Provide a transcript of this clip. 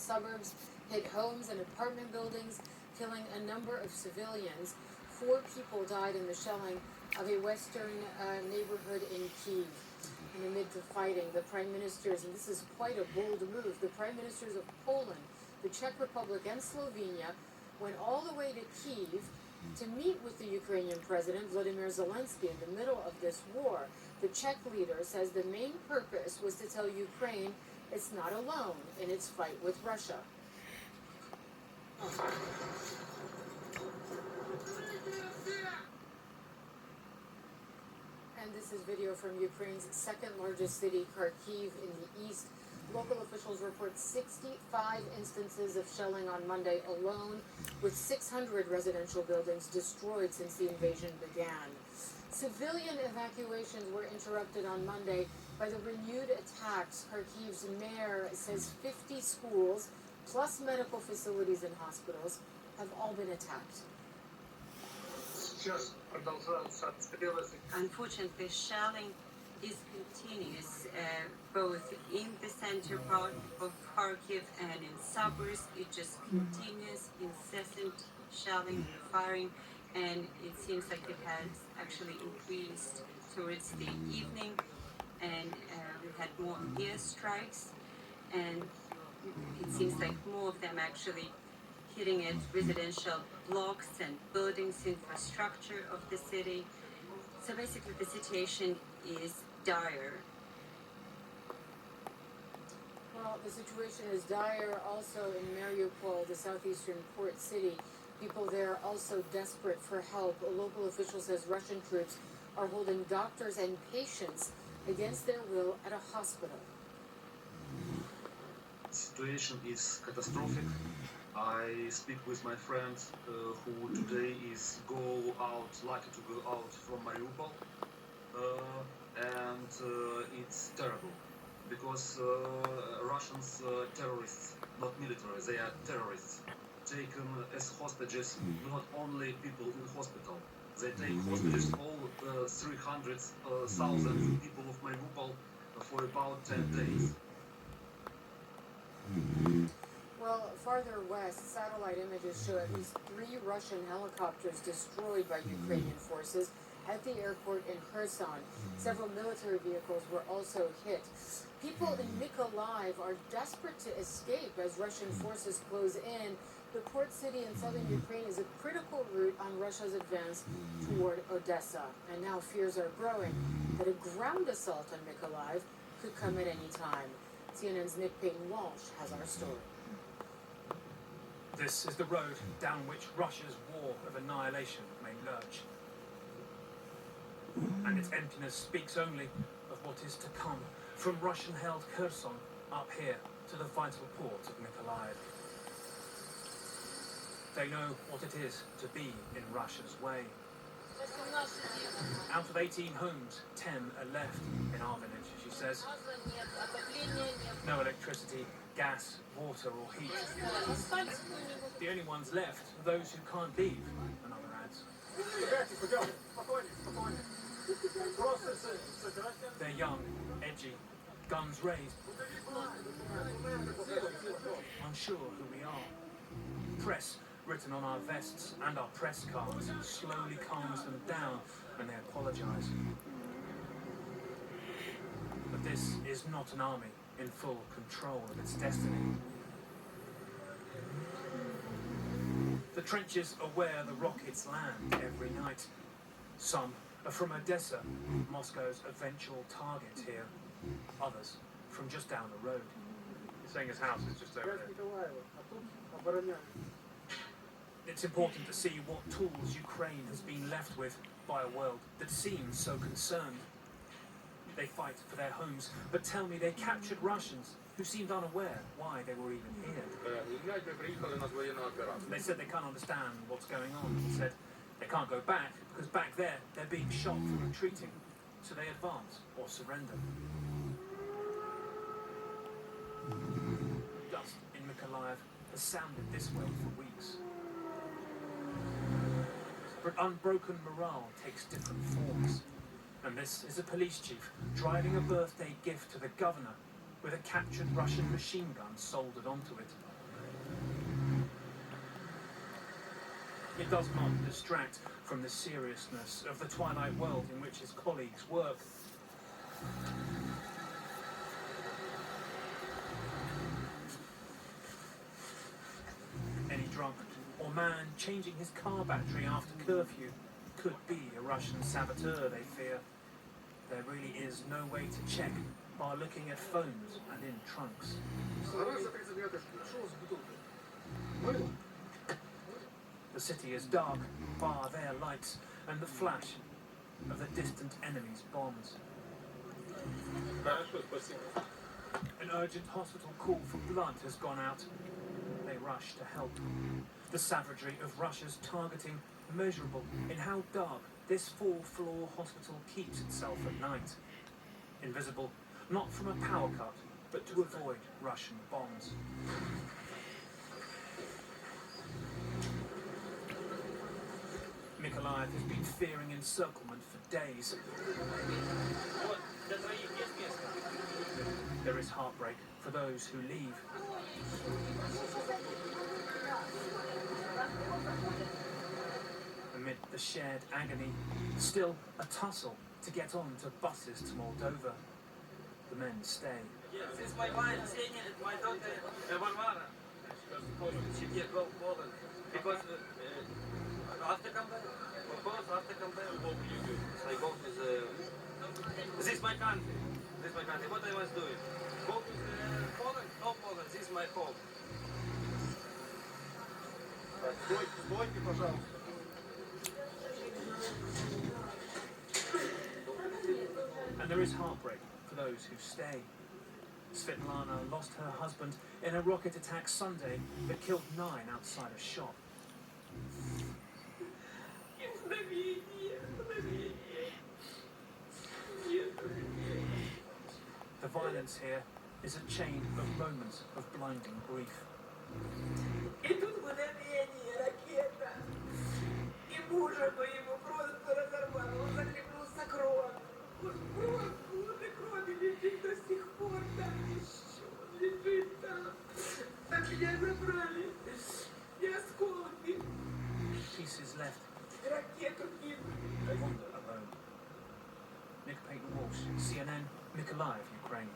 suburbs hit homes and apartment buildings, killing a number of civilians. 4 people died in the shelling of a western neighborhood in Kyiv. In the midst of fighting, the prime ministers, and this is quite a bold move, the prime ministers of Poland, the Czech Republic, and Slovenia went all the way to Kyiv to meet with the Ukrainian president, Vladimir Zelensky, in the middle of this war. The Czech leader says the main purpose was to tell Ukraine it's not alone in its fight with Russia. And this is video from Ukraine's second largest city, Kyiv, in the east. Local officials report 65 instances of shelling on Monday alone, with 600 residential buildings destroyed since the invasion began. Civilian evacuations were interrupted on Monday by the renewed attacks. Kharkiv's mayor says 50 schools, plus medical facilities and hospitals, have all been attacked. Unfortunately, shelling is continuous, both in the center part of Kharkiv and in suburbs. It just continues, incessant shelling and firing, and it seems like it has actually increased towards the evening, and we've had more airstrikes, and it seems like more of them actually hitting at residential blocks and buildings, infrastructure of the city. So basically the situation is dire. Well, the situation is dire also in Mariupol, the southeastern port city. People there are also desperate for help. A local official says Russian troops are holding doctors and patients against their will at a hospital. The situation is catastrophic. I speak with my friend who today is lucky to go out from Mariupol, and it's terrible because Russians terrorists, not military, they are terrorists, taken as hostages not only people in hospital, they take hostages all 300,000 people of Mariupol for about 10 days. Well, farther west, satellite images show at least 3 Russian helicopters destroyed by Ukrainian forces at the airport in Kherson. Several military vehicles were also hit. People in Mykolaiv are desperate to escape as Russian forces close in. The port city in southern Ukraine is a critical route on Russia's advance toward Odessa. And now fears are growing that a ground assault on Mykolaiv could come at any time. CNN's Nick Payton-Walsh has our story. This is the road down which Russia's war of annihilation may lurch. And its emptiness speaks only of what is to come from Russian-held Kherson up here to the vital port of Mykolaiv. They know what it is to be in Russia's way. Out of 18 homes, 10 are left in our village, she says. No electricity, gas, water or heat. The only ones left are those who can't leave, another adds. They're young, edgy, guns raised, unsure who we are. Press written on our vests and our press cards slowly calms them down and they apologise. But this is not an army in full control of its destiny. The trenches are where the rockets land every night. Some are from Odessa, Moscow's eventual target here. Others from just down the road. You're saying his house is just over there? It's important to see what tools Ukraine has been left with by a world that seems so concerned. They fight for their homes, but tell me they captured Russians who seemed unaware why they were even here. They said they can't understand what's going on. They said they can't go back because back there they're being shot for retreating, so they advance or surrender. Dust in Mykolaiv has sounded this way for weeks. But unbroken morale takes different forms. And this is a police chief driving a birthday gift to the governor with a captured Russian machine gun soldered onto it. It does not distract from the seriousness of the twilight world in which his colleagues work. Any drunk or man changing his car battery after curfew could be a Russian saboteur, they fear. There really is no way to check by looking at phones and in trunks. The city is dark, bar their lights and the flash of the distant enemy's bombs. An urgent hospital call for blood has gone out. They rush to help. The savagery of Russia's targeting measurable in how dark this 4-floor hospital keeps itself at night. Invisible, not from a power cut, but to avoid Russian bombs. Mykolaiv has been fearing encirclement for days. There is heartbreak for those who leave. Amid the shared agony, still a tussle to get on to buses to Moldova. The men stay. This is my wife, Xenia, and my daughter, Varvara. She did go Poland. Because after comeback, what will you do? I go to the... This is my country. This is my country. What I was doing? Go to the Poland? No Poland. This is my home. Стойте, пожалуйста. And there is heartbreak for those who stay. Svetlana lost her husband in a rocket attack Sunday that killed 9 outside a shop. The violence here is a chain of moments of blinding grief. И тут мгновение, ракета. И мужа моего просто разорвало. Он захлебнулся кровью. Крови лежит до сих пор там еще. Лежит там. А меня забрали. И осколки. Pieces left. Ракету кинули. They wander alone. Nick Payton Walsh, CNN, Mykolaiv, Ukraine.